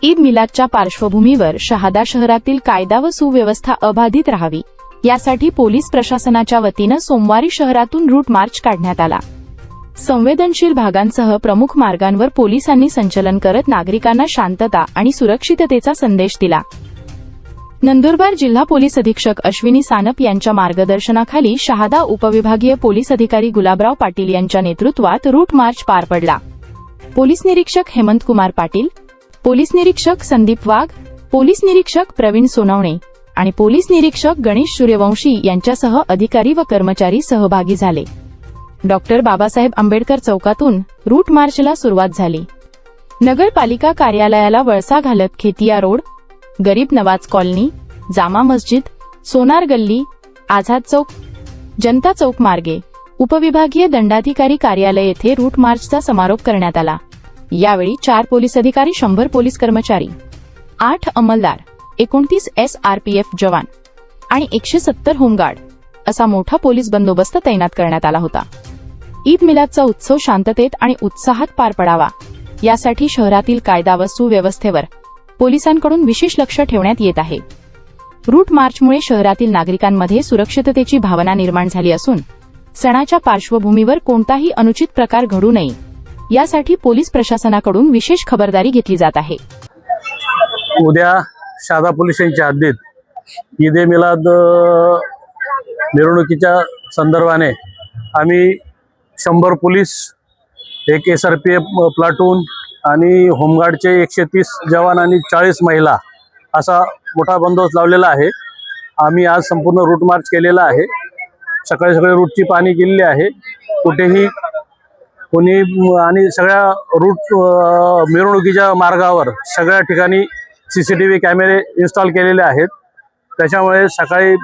ईद मिलादच्या पार्श्वभूमीवर शहादा शहरातील कायदा व सुव्यवस्था अबाधित राहावी यासाठी पोलीस प्रशासनाच्या वतीनं सोमवारी शहरातून रूट मार्च काढण्यात आला। संवेदनशील भागांसह प्रमुख मार्गांवर पोलिसांनी संचलन करत नागरिकांना शांतता आणि सुरक्षिततेचा संदेश दिला। नंदुरबार जिल्हा पोलीस अधीक्षक अश्विनी सानप यांच्या मार्गदर्शनाखाली शहादा उपविभागीय पोलीस अधिकारी गुलाबराव पाटील यांच्या नेतृत्वात रूट मार्च पार पडला। पोलीस निरीक्षक हेमंत कुमार पाटील, पोलीस निरीक्षक संदीप वाघ, पोलीस निरीक्षक प्रवीण सोनवणे आणि पोलीस निरीक्षक गणेश सूर्यवंशी यांच्यासह अधिकारी व कर्मचारी सहभागी झाले। डॉक्टर बाबासाहेब आंबेडकर चौकातून रूट मार्चला सुरुवात झाली। नगरपालिका कार्यालयाला वळसा घालत खेतिया रोड, गरीब नवाज कॉलनी, जामा मस्जिद, सोनार गल्ली, आझाद चौक, जनता चौक मार्गे उपविभागीय दंडाधिकारी कार्यालय येथे रूट मार्चचा समारोप करण्यात आला। यावेळी 4 पोलीस अधिकारी, 100 पोलीस कर्मचारी, 8 अंमलदार, 29 SRPF जवान आणि 170 होमगार्ड असा मोठा पोलीस बंदोबस्त तैनात करण्यात आला होता। ईद मिलादचा उत्सव शांततेत आणि उत्साहात पार पडावा यासाठी शहरातील कायदा व सुव्यवस्थेवर पोलिसांकडून विशेष लक्ष ठेवण्यात येत आहे। रूट मार्चमुळे शहरातील नागरिकांमध्ये सुरक्षिततेची भावना निर्माण झाली असून सणाच्या पार्श्वभूमीवर कोणताही अनुचित प्रकार घडू नये यासाठी पोलीस प्रशासनाकडून विशेष खबरदारी घेतली जात आहे। उद्या शहादा पोलीस स्टेशनच्या हद्दीत ईद ए मिलाद मिरवणुकीच्या संदर्भाने आम्ही 100 पोलीस, 1 SRPF प्लाटून आणि होमगार्डचे 130 जवान आणि 40 महिला असा मोठा बंदोबस्त लावलेला आहे। आम्ही आज संपूर्ण रूट मार्च केलेला आहे। सकाळी रूटची पाहणी केलेली आहे। कुठेही कोणी आणि सगळ्या रूट मिरवणुकीच्या मार्गावर सगळ्या ठिकाणी CCTV कॅमेरे इन्स्टॉल केलेले आहेत। त्याच्यामुळे सकाळी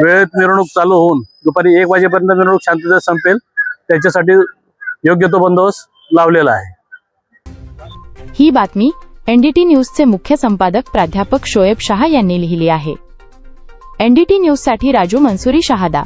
वेळेत मिरवणूक चालू होऊन दुपारी 1 वाजेपर्यंत मिरवणूक शांततेत संपेल, त्याच्यासाठी योग्य तो बंदोबस्त लावलेला आहे। ही बातमी NDT न्यूजचे मुख्य संपादक प्राध्यापक शोएब शाह यांनी लिहिली आहे। NDT न्यूजसाठी राजू मंसुरी, शहादा।